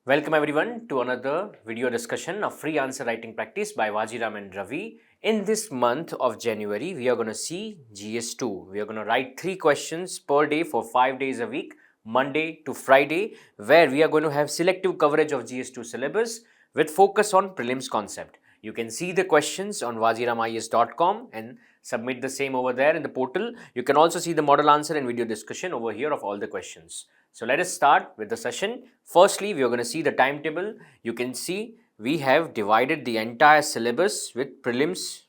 Welcome everyone to another video discussion of free answer writing practice by Vajiram and Ravi. In this month of January, we are going to see GS2. We are going to write 3 questions per day for 5 days a week, Monday to Friday, where we are going to have selective coverage of GS2 syllabus with focus on prelims concept. You can see the questions on vajiramis.com and submit the same over there in the portal. You can also see the model answer and video discussion over here of all the questions. So let us start with the session. Firstly, we are going to see the timetable. You can see we have divided the entire syllabus with prelims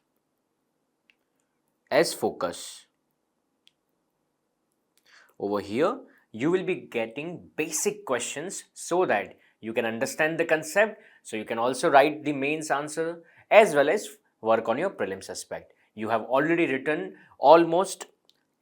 as focus. Over here, you will be getting basic questions so that you can understand the concept. So you can also write the mains answer as well as work on your prelims aspect. You have already written almost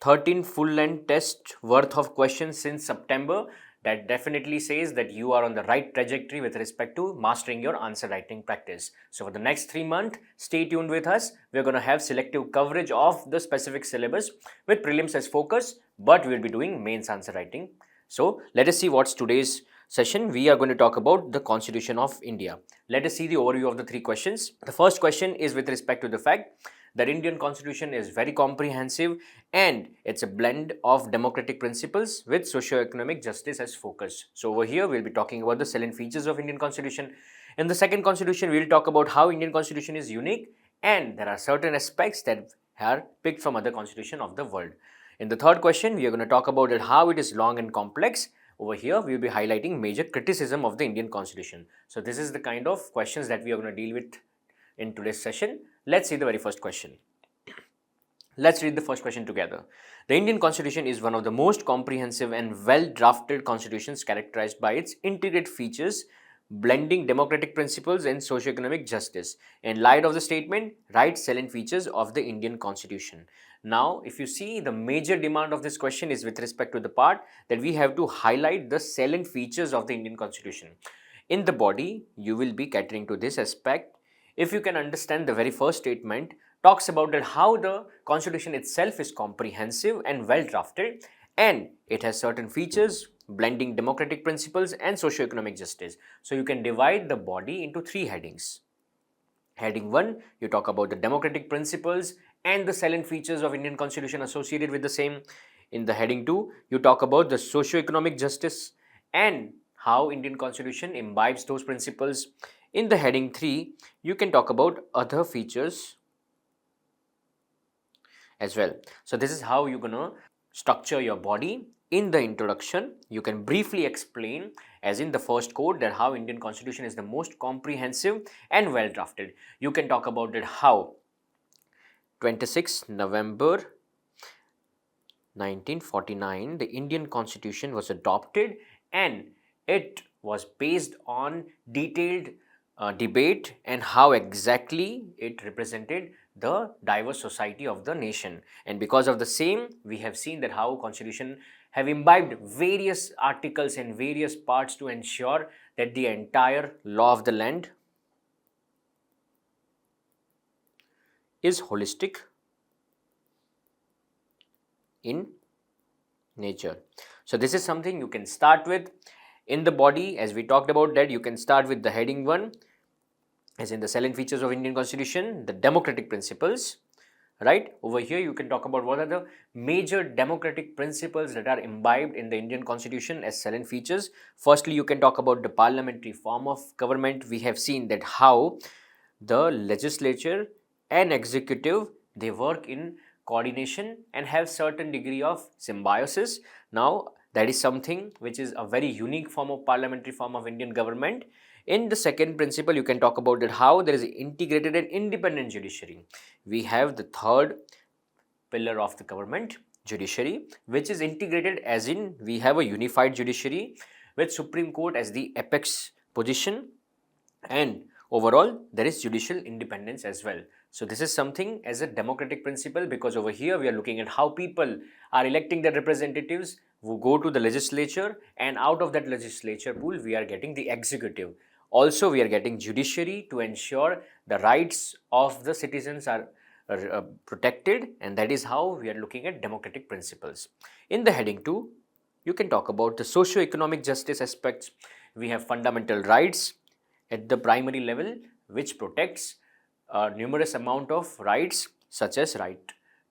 13 full-length test worth of questions since September. That definitely says that you are on the right trajectory with respect to mastering your answer writing practice. So for the next 3 months, stay tuned with us. We're going to have selective coverage of the specific syllabus with prelims as focus, but we'll be doing mains answer writing. So let us see what's today's session. We are going to talk about the Constitution of India. Let us see the overview of the 3 questions. The first question is with respect to the fact that Indian Constitution is very comprehensive and it's a blend of democratic principles with socio-economic justice as focus. So over here we'll be talking about the salient features of Indian Constitution. In the second constitution, we'll talk about how Indian Constitution is unique and there are certain aspects that are picked from other constitution of the world. In the third question, we are going to talk about how it is long and complex. Over here, we will be highlighting major criticism of the Indian Constitution. So this is the kind of questions that we are going to deal with in today's session. Let's see the very first question. Let's read the first question together. The Indian Constitution is one of the most comprehensive and well-drafted constitutions characterized by its integrated features, blending democratic principles and socio-economic justice. In light of the statement, write salient features of the Indian Constitution. Now, if you see, the major demand of this question is with respect to the part that we have to highlight the salient features of the Indian Constitution. In the body, you will be catering to this aspect. If you can understand the very first statement, talks about that how the constitution itself is comprehensive and well drafted and it has certain features blending democratic principles and socio-economic justice. So you can divide the body into 3 headings. Heading 1, you talk about the democratic principles and the salient features of Indian Constitution associated with the same. In the heading 2, you talk about the socio-economic justice and how Indian Constitution imbibes those principles. In the heading 3, you can talk about other features as well. So this is how you're going to structure your body. In the introduction, you can briefly explain, as in the first quote, that how Indian Constitution is the most comprehensive and well drafted. You can talk about it how 26 November 1949, the Indian Constitution was adopted and it was based on detailed debate and how exactly it represented the diverse society of the nation. And because of the same, we have seen that how Constitution have imbibed various articles and various parts to ensure that the entire law of the land is holistic in nature. So this is something you can start with. In the body, as we talked about that, you can start with the heading 1, as in the salient features of Indian Constitution, the democratic principles, right? Over here, you can talk about what are the major democratic principles that are imbibed in the Indian Constitution as salient features. Firstly, you can talk about the parliamentary form of government. We have seen that how the legislature and executive, they work in coordination and have certain degree of symbiosis. Now, that is something which is a very unique form of parliamentary form of Indian government. In the second principle, you can talk about that how there is integrated and independent judiciary. We have the third pillar of the government, judiciary, which is integrated as in we have a unified judiciary with Supreme Court as the apex position and overall there is judicial independence as well. So this is something as a democratic principle because over here we are looking at how people are electing their representatives who go to the legislature and out of that legislature pool we are getting the executive. Also we are getting judiciary to ensure the rights of the citizens are protected, and that is how we are looking at democratic principles. In the heading 2, you can talk about the socio-economic justice aspects. We have fundamental rights at the primary level, which protects a numerous amount of rights, such as right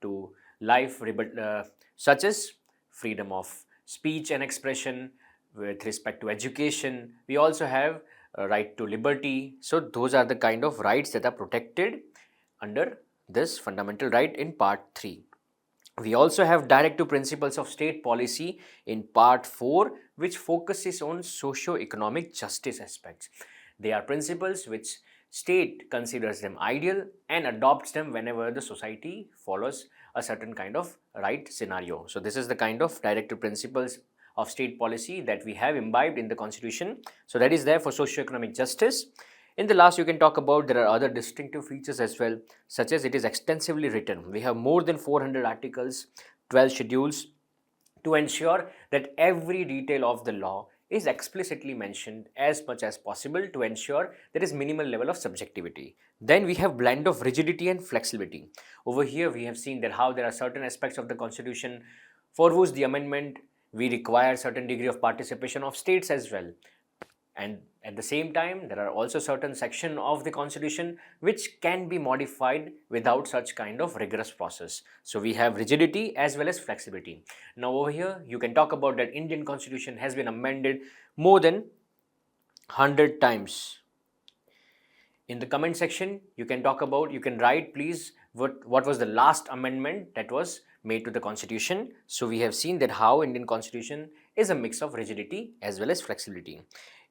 to life, such as freedom of speech and expression. With respect to education, we also have a right to liberty. So those are the kind of rights that are protected under this fundamental right in part 3. We also have directive principles of state policy in part 4, which focuses on socio-economic justice aspects. They are principles which state considers them ideal and adopts them whenever the society follows a certain kind of right scenario. So this is the kind of directive principles of state policy that we have imbibed in the constitution. So that is there for socio-economic justice. In the last, you can talk about there are other distinctive features as well, such as it is extensively written. We have more than 400 articles, 12 schedules, to ensure that every detail of the law is explicitly mentioned as much as possible to ensure there is minimal level of subjectivity. Then we have blend of rigidity and flexibility. Over here we have seen that how there are certain aspects of the constitution for whose the amendment we require certain degree of participation of states as well. And at the same time, there are also certain sections of the constitution which can be modified without such kind of rigorous process. So we have rigidity as well as flexibility. Now over here, you can talk about that Indian constitution has been amended more than 100 times. In the comment section, you can talk about, you can write please what was the last amendment that was made to the constitution. So we have seen that how Indian constitution is a mix of rigidity as well as flexibility.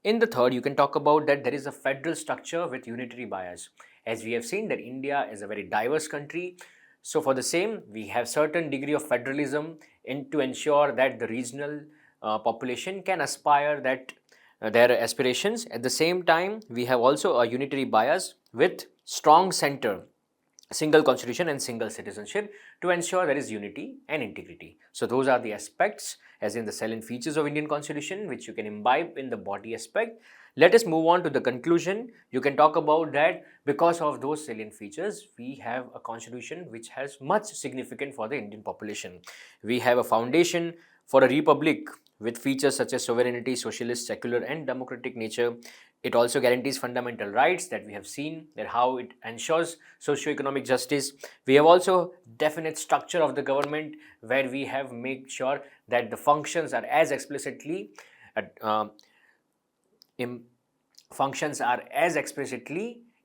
In the third, you can talk about that there is a federal structure with unitary bias. As we have seen that India is a very diverse country. So for the same, we have certain degree of federalism to ensure that the regional population can aspire that their aspirations. At the same time, we have also a unitary bias with strong center, single constitution and single citizenship to ensure there is unity and integrity. So those are the aspects as in the salient features of Indian constitution which you can imbibe in the body aspect. Let us move on to the conclusion. You can talk about that because of those salient features, we have a constitution which has much significance for the Indian population. We have a foundation for a republic with features such as sovereignty, socialist, secular and democratic nature. It also guarantees fundamental rights that we have seen, that how it ensures socio-economic justice. We have also definite structure of the government where we have made sure that the functions are as explicitly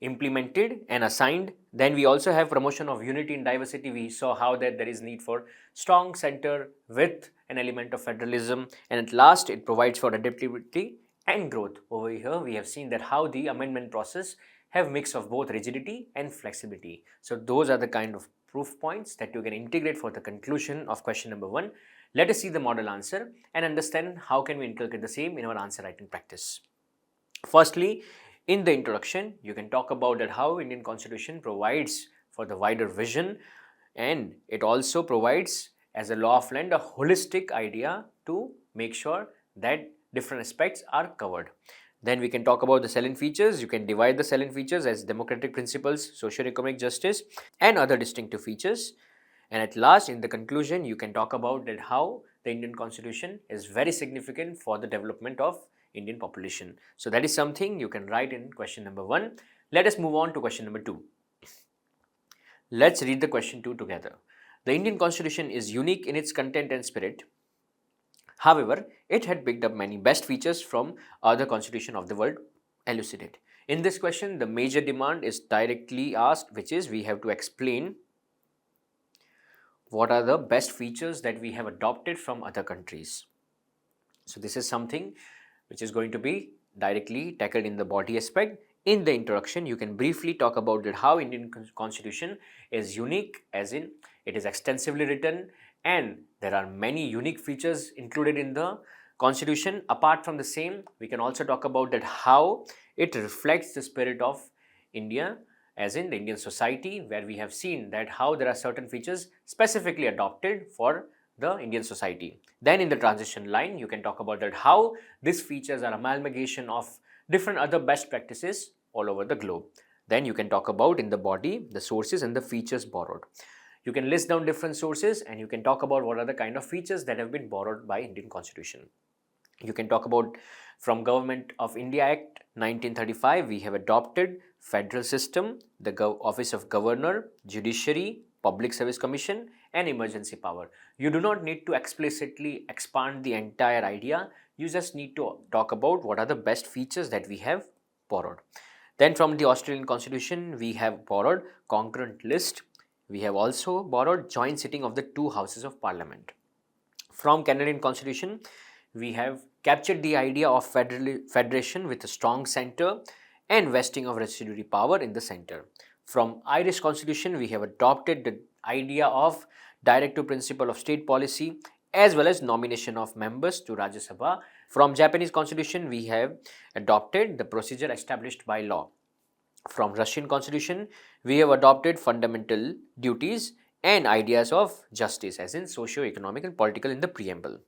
implemented and assigned. Then we also have promotion of unity in diversity. We saw how that there is need for strong center with an element of federalism, and at last it provides for adaptability and growth. Over here we have seen that how the amendment process have mix of both rigidity and flexibility. So those are the kind of proof points that you can integrate for the conclusion of question number 1. Let us see the model answer and understand how can we inculcate the same in our answer writing practice. Firstly, in the introduction, you can talk about that how Indian constitution provides for the wider vision, and it also provides as a law of land a holistic idea to make sure that different aspects are covered. Then we can talk about the salient features. You can divide the salient features as democratic principles, socio-economic justice and other distinctive features. And at last, in the conclusion, you can talk about that how the Indian constitution is very significant for the development of Indian population. So that is something you can write in question number 1. Let us move on to question number 2. Let's read the question 2 together. The Indian constitution is unique in its content and spirit. However, it had picked up many best features from other constitutions of the world. Elucidate. In this question, the major demand is directly asked, which is we have to explain what are the best features that we have adopted from other countries. So this is something which is going to be directly tackled in the body aspect. In the introduction, you can briefly talk about that how Indian constitution is unique, as in it is extensively written and there are many unique features included in the constitution. Apart from the same, we can also talk about that how it reflects the spirit of India, as in the Indian society, where we have seen that how there are certain features specifically adopted for the Indian society. Then in the transition line, you can talk about that how these features are amalgamation of different other best practices all over the globe. Then you can talk about in the body the sources and the features borrowed. You can list down different sources and you can talk about what are the kind of features that have been borrowed by Indian Constitution. You can talk about from Government of India Act 1935, we have adopted federal system, the Office of Governor, Judiciary, Public Service Commission and emergency power. You do not need to explicitly expand the entire idea. You just need to talk about what are the best features that we have borrowed. Then from the Australian Constitution, we have borrowed concurrent list. We have also borrowed joint sitting of the two houses of parliament. From Canadian Constitution, we have captured the idea of federation with a strong center and vesting of residuary power in the center. From Irish Constitution, we have adopted the idea of directive principle of state policy as well as nomination of members to Rajya Sabha. From Japanese Constitution, we have adopted the procedure established by law. From Russian Constitution, we have adopted fundamental duties and ideas of justice as in socio-economic and political in the preamble.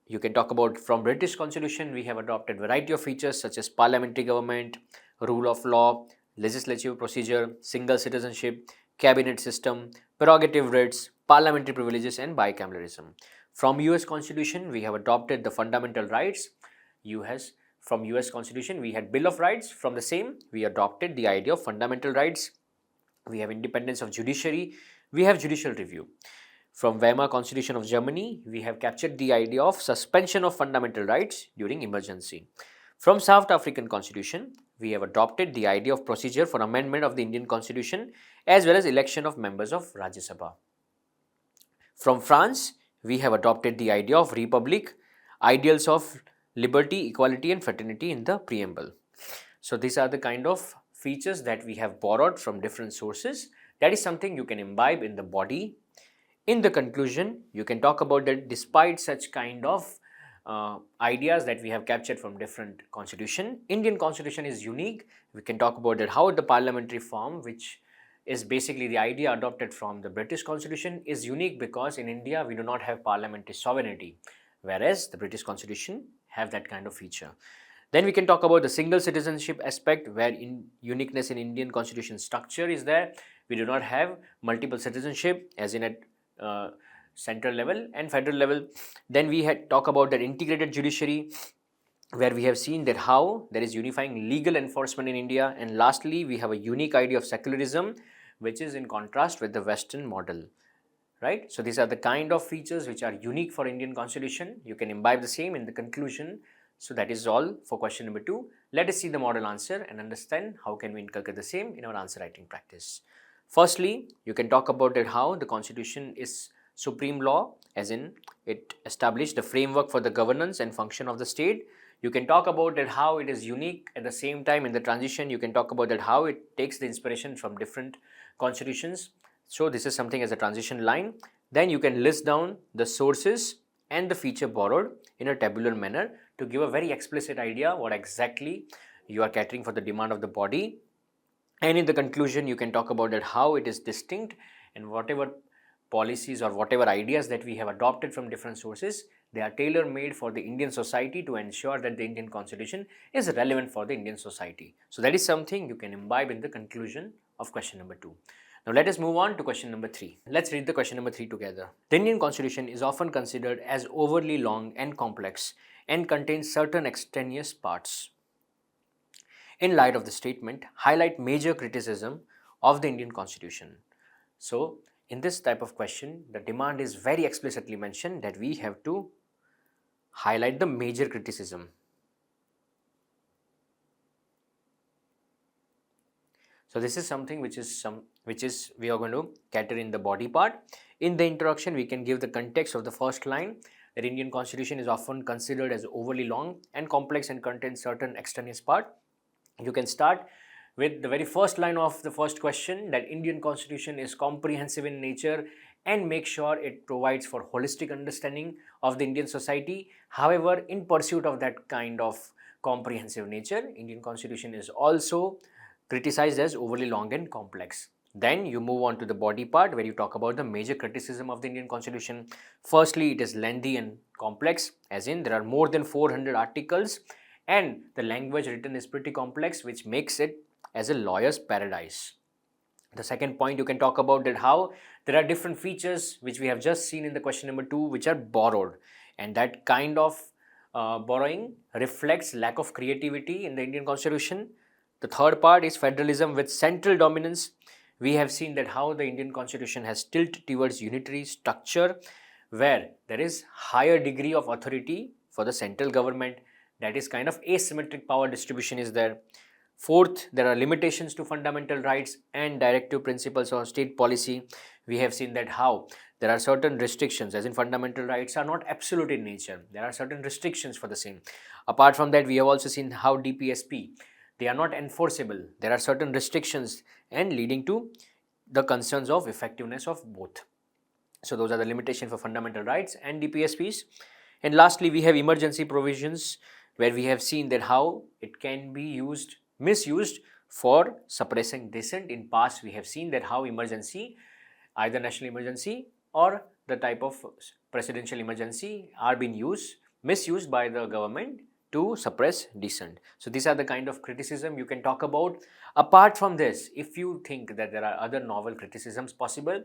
You can talk about from British Constitution, we have adopted variety of features such as parliamentary government, rule of law, legislative procedure, single citizenship, cabinet system, prerogative rights, parliamentary privileges and bicameralism. From US Constitution, we have adopted the fundamental rights. From US Constitution, we had Bill of Rights. From the same, we adopted the idea of fundamental rights. We have independence of judiciary. We have judicial review. From Weimar Constitution of Germany, we have captured the idea of suspension of fundamental rights during emergency. From South African Constitution, we have adopted the idea of procedure for amendment of the Indian Constitution as well as election of members of Rajya Sabha. From France, we have adopted the idea of republic, ideals of liberty, equality and fraternity in the preamble. So these are the kind of features that we have borrowed from different sources. That is something you can imbibe in the body. In the conclusion, you can talk about that despite such kind of ideas that we have captured from different constitution, Indian Constitution is unique. We can talk about that how the parliamentary form, which is basically the idea adopted from the British Constitution, is unique because in India we do not have parliamentary sovereignty, whereas the British Constitution have that kind of feature. Then we can talk about the single citizenship aspect, where uniqueness in Indian Constitution structure is there. We do not have multiple citizenship as in at central level and federal level. Then we had talk about that integrated judiciary, where we have seen that how there is unifying legal enforcement in India. And lastly, we have a unique idea of secularism, which is in contrast with the Western model. Right? So these are the kind of features which are unique for Indian Constitution. You can imbibe the same in the conclusion. So that is all for question number 2. Let us see the model answer and understand how can we inculcate the same in our answer writing practice. Firstly, you can talk about that how the Constitution is supreme law, as in it established the framework for the governance and function of the state. You can talk about that how it is unique. At the same time, in the transition, you can talk about that how it takes the inspiration from different constitutions. So this is something as a transition line. Then you can list down the sources and the feature borrowed in a tabular manner to give a very explicit idea what exactly you are catering for the demand of the body. And in the conclusion, you can talk about that how it is distinct and whatever policies or whatever ideas that we have adopted from different sources, they are tailor-made for the Indian society to ensure that the Indian Constitution is relevant for the Indian society. So that is something you can imbibe in the conclusion of question number 2. Now let us move on to question number 3. Let's read the question number 3 together. The Indian Constitution is often considered as overly long and complex and contains certain extraneous parts. In light of the statement, highlight major criticism of the Indian Constitution. So in this type of question, the demand is very explicitly mentioned that we have to highlight the major criticism. So this is something which is we are going to cater in the body part. In the introduction, we can give the context of the first line that Indian Constitution is often considered as overly long and complex and contains certain extraneous part. You can start with the very first line of the first question, that Indian Constitution is comprehensive in nature and make sure it provides for holistic understanding of the Indian society. However, in pursuit of that kind of comprehensive nature, Indian Constitution is also criticized as overly long and complex. Then you move on to the body part where you talk about the major criticism of the Indian Constitution. Firstly, it is lengthy and complex, as in there are more than 400 articles and the language written is pretty complex, which makes it as a lawyer's paradise. The second point you can talk about that how there are different features which we have just seen in the question number 2 which are borrowed, and that kind of borrowing reflects lack of creativity in the Indian Constitution. The third part is federalism with central dominance. We have seen that how the Indian Constitution has tilted towards unitary structure where there is higher degree of authority for the central government, that is kind of asymmetric power distribution is there. Fourth, there are limitations to fundamental rights and directive principles of state policy. We have seen that how there are certain restrictions, as in fundamental rights are not absolute in nature. There are certain restrictions for the same. Apart from that, we have also seen how DPSP, they are not enforceable. There are certain restrictions and leading to the concerns of effectiveness of both. So those are the limitations for fundamental rights and DPSPs. And lastly, we have emergency provisions where we have seen that how it can be misused for suppressing dissent. In past, we have seen that how emergency, either national emergency or the type of presidential emergency are being misused by the government to suppress dissent. So these are the kind of criticism you can talk about. Apart from this, if you think that there are other novel criticisms possible,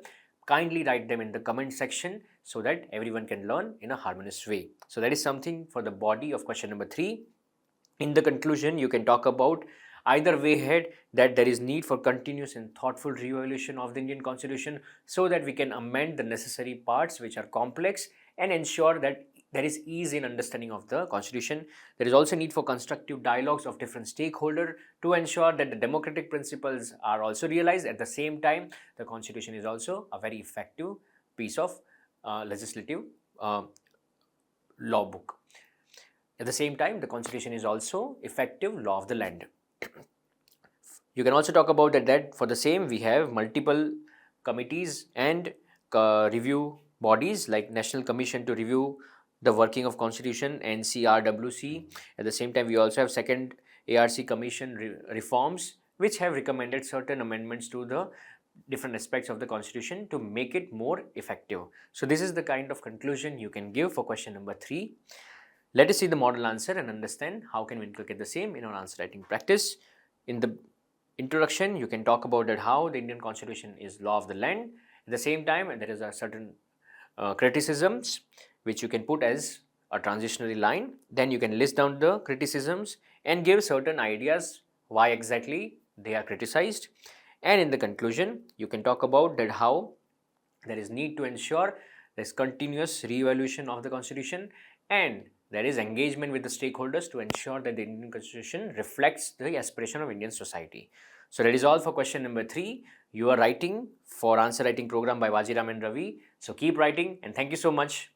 kindly write them in the comment section so that everyone can learn in a harmonious way. So that is something for the body of question number 3. In the conclusion, you can talk about either way ahead that there is need for continuous and thoughtful re-evaluation of the Indian Constitution so that we can amend the necessary parts which are complex and ensure that there is ease in understanding of the Constitution. There is also need for constructive dialogues of different stakeholders to ensure that the democratic principles are also realized. At the same time, the Constitution is also a very effective piece of legislative law book. At the same time, the Constitution is also effective law of the land. You can also talk about that for the same we have multiple committees and review bodies like National Commission to Review the Working of Constitution, NCRWC. At the same time, we also have second ARC Commission reforms which have recommended certain amendments to the different aspects of the Constitution to make it more effective. So this is the kind of conclusion you can give for question number 3. Let us see the model answer and understand how can we inculcate the same in our answer writing practice. In the introduction, you can talk about that how the Indian Constitution is law of the land. At the same time, there is a certain criticisms which you can put as a transitionary line. Then you can list down the criticisms and give certain ideas why exactly they are criticized. And in the conclusion, you can talk about that how there is need to ensure there is continuous re-evaluation of the Constitution and there is engagement with the stakeholders to ensure that the Indian Constitution reflects the aspiration of Indian society. So that is all for question number 3. You are writing for answer writing program by Vajiram and Ravi. So keep writing and thank you so much.